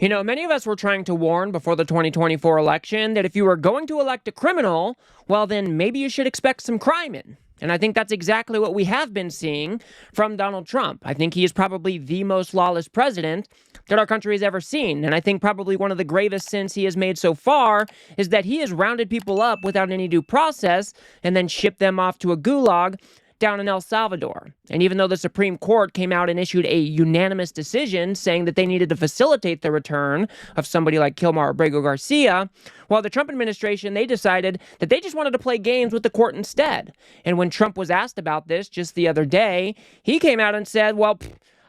You know, many of us were trying to warn before the 2024 election that if you were going to elect a criminal, well, then maybe you should expect some crime in. And I think that's exactly what we have been seeing from Donald Trump. I think he is probably the most lawless president that our country has ever seen. And I think probably one of the gravest sins he has made so far is that he has rounded people up without any due process and then shipped them off to a gulag down in El Salvador. And even though the Supreme Court came out and issued a unanimous decision saying that they needed to facilitate the return of somebody like Kilmar or Abrego Garcia, well, the Trump administration, they decided that they just wanted to play games with the court instead. And when Trump was asked about this just the other day, he came out and said, well,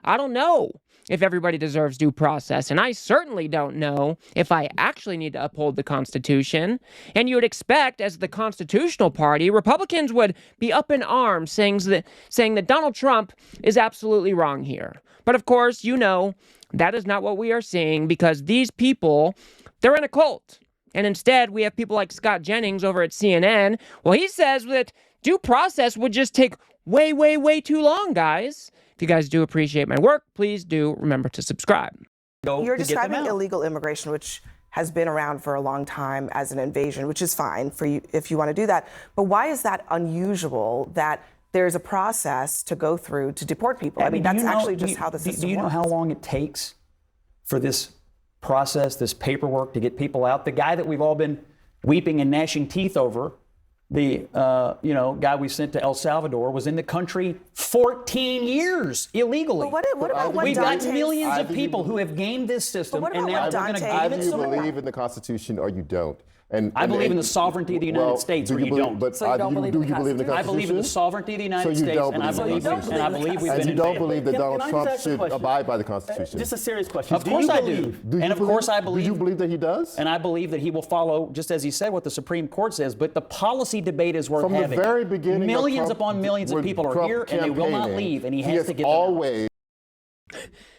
I don't know if everybody deserves due process, and I certainly don't know if I actually need to uphold the Constitution. And you would expect, as the constitutional party, Republicans would be up in arms saying that Donald Trump is absolutely wrong here. But of course, you know, that is not what we are seeing, because these people, they're in a cult. And instead, we have people like Scott Jennings over at CNN. Well, he says that due process would just take way, way, way too long, guys. If you guys do appreciate my work, please do remember to subscribe. You're describing illegal immigration, which has been around for a long time, as an invasion, which is fine for you if you want to do that. But why is that unusual that there's a process to go through to deport people? I mean, that's actually just how the system works. Do you know how long it takes for this process, this paperwork to get people out? The guy that we've all been weeping and gnashing teeth over, the guy we sent to El Salvador, was in the country 14 years illegally. But what about what We've Dante's... got millions of people who have gamed this system, and now they're going to Either you believe in the Constitution or you don't. I believe in the sovereignty of the United States, or you don't. But so you don't believe in the Constitution? I believe in the sovereignty of the United States, and I believe and you don't believe that Donald Trump should abide by the Constitution. Just a serious question. Of course I do. And of course I believe. Do you believe that he does? And I believe that he will follow, just as he said, what the Supreme Court says. But the policy debate is worth having. From the very beginning, millions upon millions of people are here, and they will not leave, and he has to get them always.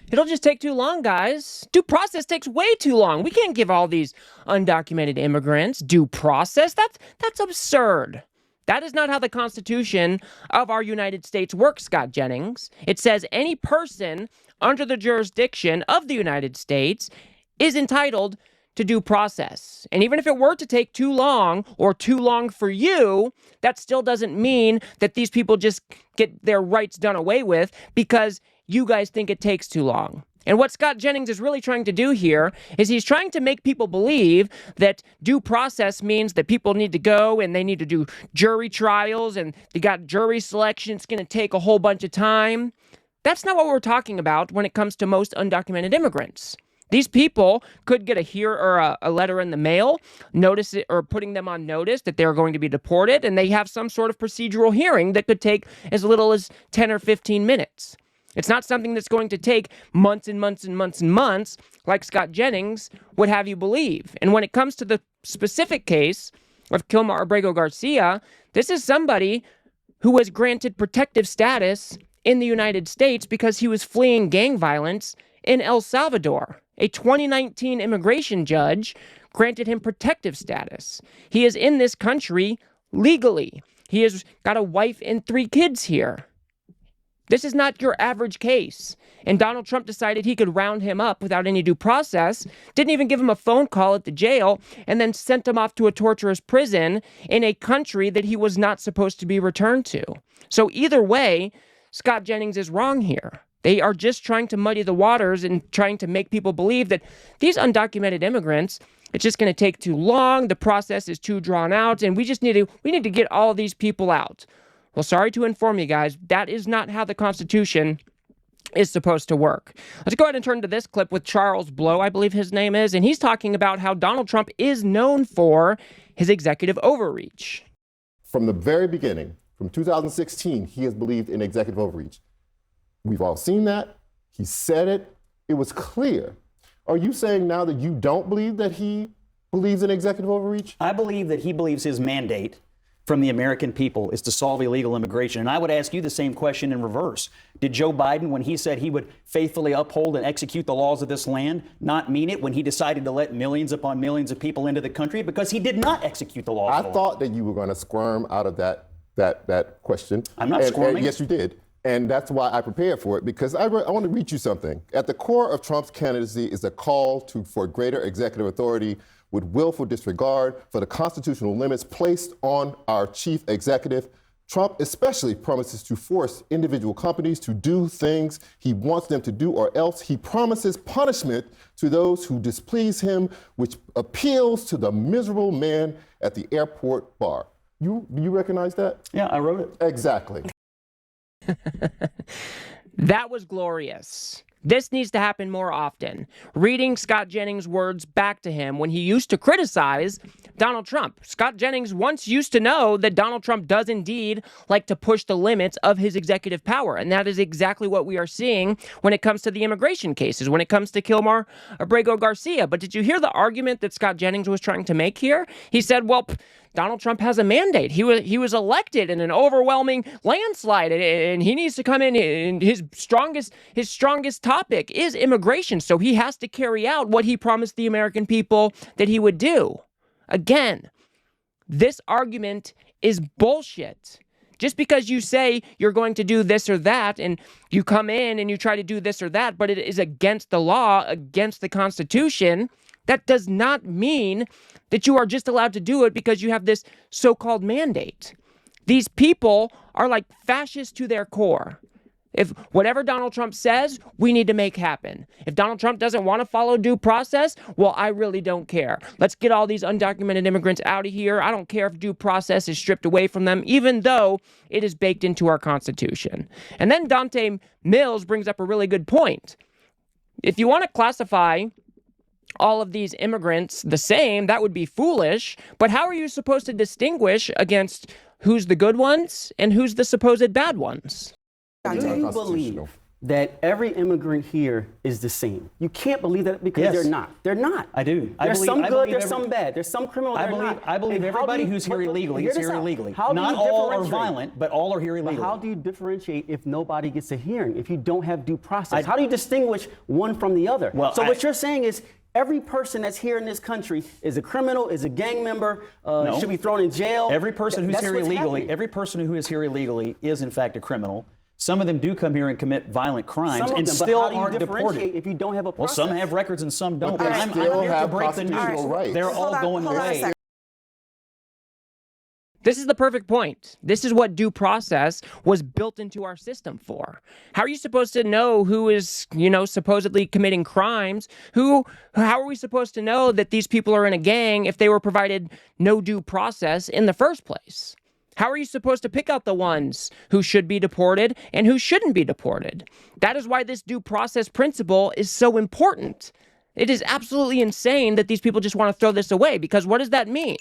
It'll just take too long, guys. Due process takes way too long. We can't give all these undocumented immigrants due process. That's absurd. That is not how the Constitution of our United States works, Scott Jennings. It says any person under the jurisdiction of the United States is entitled to due process. And even if it were to take too long, or too long for you, that still doesn't mean that these people just get their rights done away with because you guys think it takes too long. And what Scott Jennings is really trying to do here is he's trying to make people believe that due process means that people need to go and they need to do jury trials and they got jury selection. It's going to take a whole bunch of time. That's not what we're talking about when it comes to most undocumented immigrants. These people could get a letter in the mail, notice it, or putting them on notice that they're going to be deported, and they have some sort of procedural hearing that could take as little as 10 or 15 minutes. It's not something that's going to take months and months and months and months, like Scott Jennings would have you believe. And when it comes to the specific case of Kilmar Abrego Garcia, this is somebody who was granted protective status in the United States because he was fleeing gang violence in El Salvador. A 2019 immigration judge granted him protective status. He is in this country legally. He has got a wife and 3 kids here. This is not your average case. And Donald Trump decided he could round him up without any due process, didn't even give him a phone call at the jail, and then sent him off to a torturous prison in a country that he was not supposed to be returned to. So either way, Scott Jennings is wrong here. They are just trying to muddy the waters and trying to make people believe that these undocumented immigrants, it's just going to take too long, the process is too drawn out, and we need to get all of these people out. Well, sorry to inform you guys, that is not how the Constitution is supposed to work. Let's go ahead and turn to this clip with Charles Blow, I believe his name is, and he's talking about how Donald Trump is known for his executive overreach. From the very beginning, from 2016, he has believed in executive overreach. We've all seen that. He said it. It was clear. Are you saying now that you don't believe that he believes in executive overreach? I believe that he believes his mandate from the American people is to solve illegal immigration. And I would ask you the same question in reverse. Did Joe Biden, when he said he would faithfully uphold and execute the laws of this land, not mean it when he decided to let millions upon millions of people into the country? Because he did not execute the laws. I thought that you were going to squirm out of that question. I'm not squirming. Yes, you did. And that's why I prepared for it, because I want to read you something. At the core of Trump's candidacy is a call for greater executive authority with willful disregard for the constitutional limits placed on our chief executive. Trump especially promises to force individual companies to do things he wants them to do, or else he promises punishment to those who displease him, which appeals to the miserable man at the airport bar. Do you recognize that? Yeah, I wrote it. Exactly. That was glorious. This needs to happen more often. Reading Scott Jennings' words back to him when he used to criticize Donald Trump. Scott Jennings once used to know that Donald Trump does indeed like to push the limits of his executive power. And that is exactly what we are seeing when it comes to the immigration cases, when it comes to Kilmar, Abrego, Garcia. But did you hear the argument that Scott Jennings was trying to make here? He said, well, Donald Trump has a mandate. He was elected in an overwhelming landslide, and he needs to come in. And his strongest topic is immigration, so he has to carry out what he promised the American people that he would do. Again, this argument is bullshit. Just because you say you're going to do this or that, and you come in and you try to do this or that, but it is against the law, against the Constitution, that does not mean that you are just allowed to do it because you have this so-called mandate. These people are like fascists to their core. If whatever Donald Trump says, we need to make happen. If Donald Trump doesn't want to follow due process, well, I really don't care. Let's get all these undocumented immigrants out of here. I don't care if due process is stripped away from them, even though it is baked into our Constitution. And then Dante Mills brings up a really good point. If you want to classify all of these immigrants the same, that would be foolish. But how are you supposed to distinguish against who's the good ones and who's the supposed bad ones? Do you believe that every immigrant here is the same? You can't believe that because they're not. They're not. I do. There's some good, there's some bad. There's some criminal, they're not. I believe everybody who's here illegally is here illegally. Not all are violent, but all are here illegally. How do you differentiate if nobody gets a hearing, if you don't have due process? How do you distinguish one from the other? Well, so what you're saying is every person that's here in this country is a criminal, is a gang member, should be thrown in jail. Every person who's here illegally, every person who is here illegally is in fact a criminal. Some of them do come here and commit violent crimes and still aren't deported. If you don't have a process? Well, some have records and some don't. But I'm still here to break the news. Rights. They're all going away. This is the perfect point. This is what due process was built into our system for. How are you supposed to know who is, supposedly committing crimes? How are we supposed to know that these people are in a gang if they were provided no due process in the first place? How are you supposed to pick out the ones who should be deported and who shouldn't be deported? That is why this due process principle is so important. It is absolutely insane that these people just want to throw this away, because what does that mean?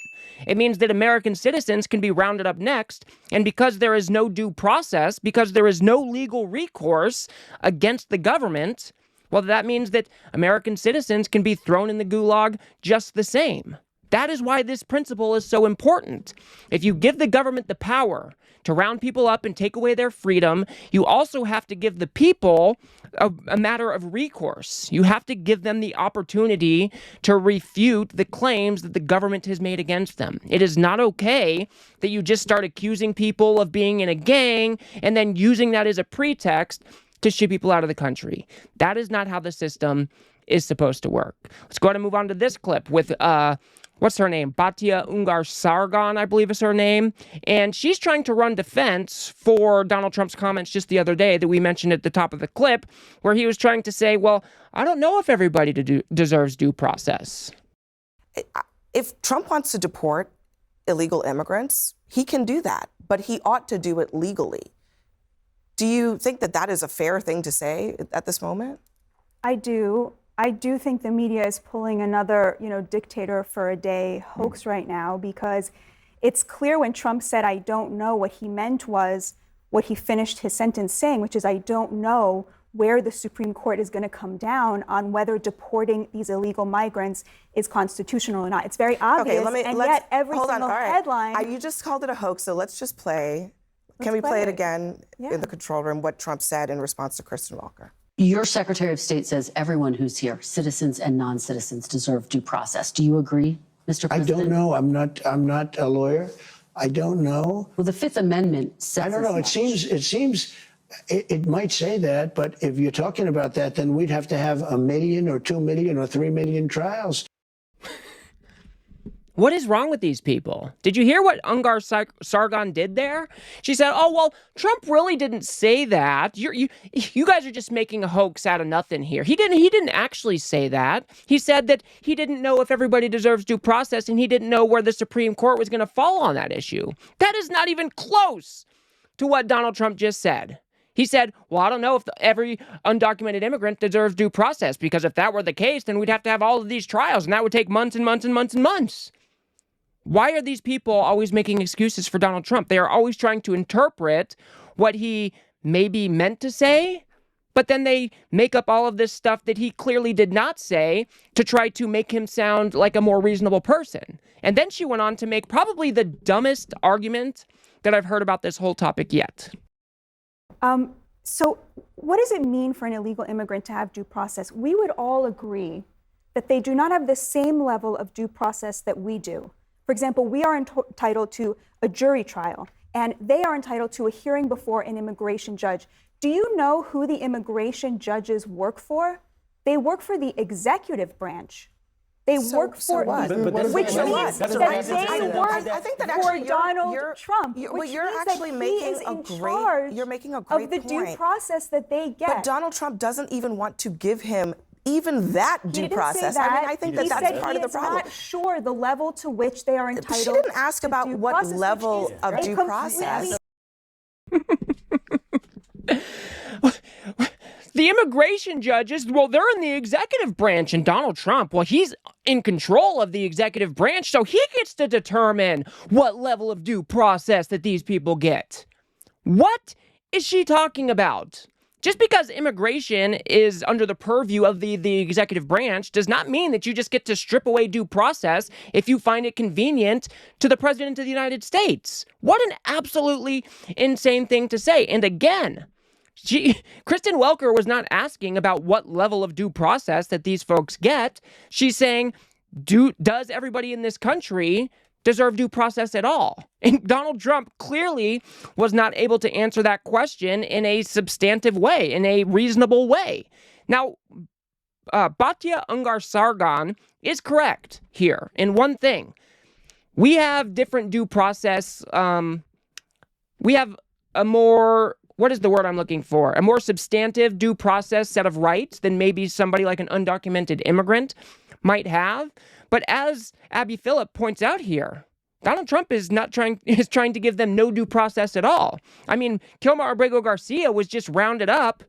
It means that American citizens can be rounded up next, and because there is no due process, because there is no legal recourse against the government, well, that means that American citizens can be thrown in the gulag just the same. That is why this principle is so important. If you give the government the power to round people up and take away their freedom, you also have to give the people a matter of recourse. You have to give them the opportunity to refute the claims that the government has made against them. It is not okay that you just start accusing people of being in a gang and then using that as a pretext to ship people out of the country. That is not how the system is supposed to work. Let's go ahead and move on to this clip with what's her name? Batia Ungar-Sargon, I believe is her name. And she's trying to run defense for Donald Trump's comments just the other day that we mentioned at the top of the clip, where he was trying to say, well, I don't know if everybody deserves due process. If Trump wants to deport illegal immigrants, he can do that, but he ought to do it legally. Do you think that that is a fair thing to say at this moment? I do. I do think the media is pulling another, dictator for a day hoax right now, because it's clear when Trump said, I don't know, what he meant was what he finished his sentence saying, which is, I don't know where the Supreme Court is going to come down on whether deporting these illegal migrants is constitutional or not. It's very obvious, yet every single headline... You just called it a hoax, so let's just play. Can we play it again in the control room, what Trump said in response to Kristen Walker? Your Secretary of State says everyone who's here, citizens and non-citizens, deserve due process. Do you agree, Mr. President? I don't know. I'm not a lawyer. I don't know. Well, the Fifth Amendment says... I don't know. It seems It might say that, but if you're talking about that, then we'd have to have 1 million or 2 million or 3 million trials. What is wrong with these people? Did you hear what Ungar Sargon did there? She said, oh, well, Trump really didn't say that. You guys are just making a hoax out of nothing here. He didn't actually say that. He said that he didn't know if everybody deserves due process, and he didn't know where the Supreme Court was going to fall on that issue. That is not even close to what Donald Trump just said. He said, well, I don't know if every undocumented immigrant deserves due process, because if that were the case, then we'd have to have all of these trials, and that would take months and months and months and months. Why are these people always making excuses for Donald Trump? They are always trying to interpret what he maybe meant to say, but then they make up all of this stuff that he clearly did not say to try to make him sound like a more reasonable person. And then she went on to make probably the dumbest argument that I've heard about this whole topic yet. So what does it mean for an illegal immigrant to have due process? We would all agree that they do not have the same level of due process that we do. For example, we are entitled to a jury trial, and they are entitled to a hearing before an immigration judge. Do you know who the immigration judges work for? They work for the executive branch. They work for, which means that they work for Donald Trump, which means that he is in charge of the due process that they get. But Donald Trump doesn't even want to give him even that due process. I mean, I think that's part of the problem. He's not sure the level to which they are entitled. She didn't ask about what level of due process. The immigration judges, well, they're in the executive branch, and Donald Trump, well, he's in control of the executive branch, so he gets to determine what level of due process that these people get. What is she talking about? Just because immigration is under the purview of the executive branch does not mean that you just get to strip away due process if you find it convenient to the president of the United States. What an absolutely insane thing to say. And again, Kristen Welker was not asking about what level of due process that these folks get. She's saying, does everybody in this country deserve due process at all? And Donald Trump clearly was not able to answer that question in a substantive way, in a reasonable way. Now, Batya Ungar Sargon is correct here in one thing. We have different due process. We have a more, what is the word I'm looking for? A more substantive due process set of rights than maybe somebody like an undocumented immigrant might have. But as Abby Phillip points out here, Donald Trump is trying to give them no due process at all. I mean, Kilmar Abrego Garcia was just rounded up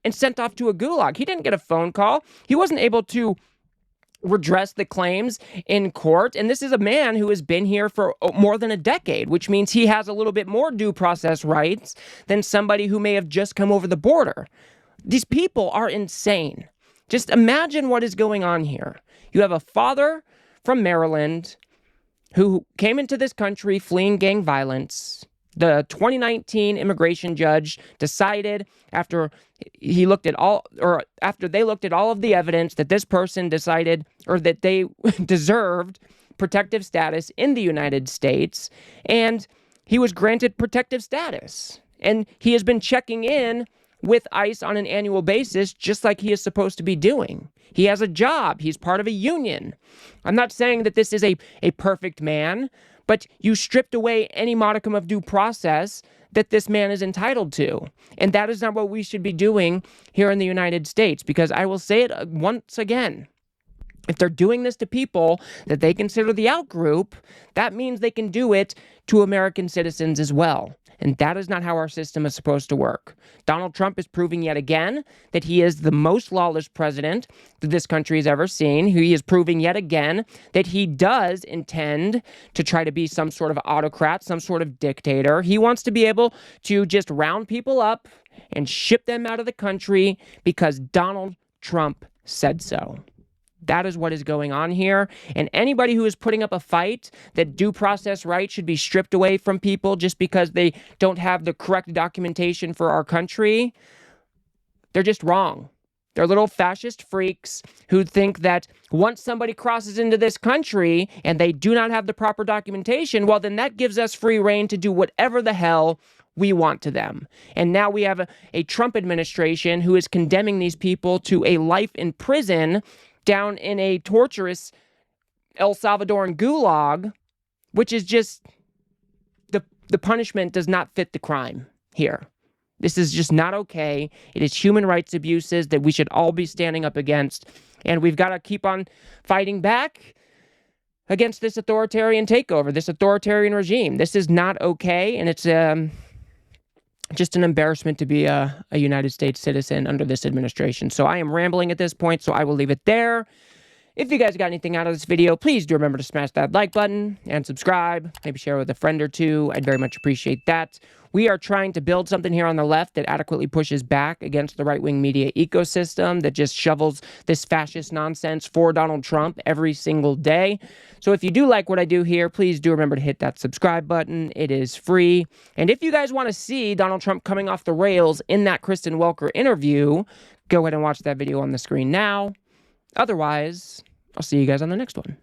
and sent off to a gulag. He didn't get a phone call. He wasn't able to redress the claims in court. And this is a man who has been here for more than a decade, which means he has a little bit more due process rights than somebody who may have just come over the border. These people are insane. Just imagine what is going on here. You have a father from Maryland who came into this country fleeing gang violence. The 2019 immigration judge decided after they looked at all of the evidence that this person decided, or that they deserved protective status in the United States, and he was granted protective status. And he has been checking in with ICE on an annual basis, just like he is supposed to be doing. He has a job. He's part of a union. I'm not saying that this is a perfect man, but you stripped away any modicum of due process that this man is entitled to. And that is not what we should be doing here in the United States, because I will say it once again. If they're doing this to people that they consider the outgroup, that means they can do it to American citizens as well. And that is not how our system is supposed to work. Donald Trump is proving yet again that he is the most lawless president that this country has ever seen. He is proving yet again that he does intend to try to be some sort of autocrat, some sort of dictator. He wants to be able to just round people up and ship them out of the country because Donald Trump said so. That is what is going on here. And anybody who is putting up a fight that due process rights should be stripped away from people just because they don't have the correct documentation for our country, they're just wrong. They're little fascist freaks who think that once somebody crosses into this country and they do not have the proper documentation, well, then that gives us free reign to do whatever the hell we want to them. And now we have a Trump administration who is condemning these people to a life in prison down in a torturous El Salvadoran gulag, which is just, the punishment does not fit the crime here. This is just not okay. It is human rights abuses that we should all be standing up against. And we've got to keep on fighting back against this authoritarian takeover, this authoritarian regime. This is not okay. And it's just an embarrassment to be a United States citizen under this administration. So I am rambling at this point, so I will leave it there. If you guys got anything out of this video, please do remember to smash that like button and subscribe. Maybe share with a friend or two. I'd very much appreciate that. We are trying to build something here on the left that adequately pushes back against the right-wing media ecosystem that just shovels this fascist nonsense for Donald Trump every single day. So if you do like what I do here, please do remember to hit that subscribe button. It is free. And if you guys want to see Donald Trump coming off the rails in that Kristen Welker interview, go ahead and watch that video on the screen now. Otherwise, I'll see you guys on the next one.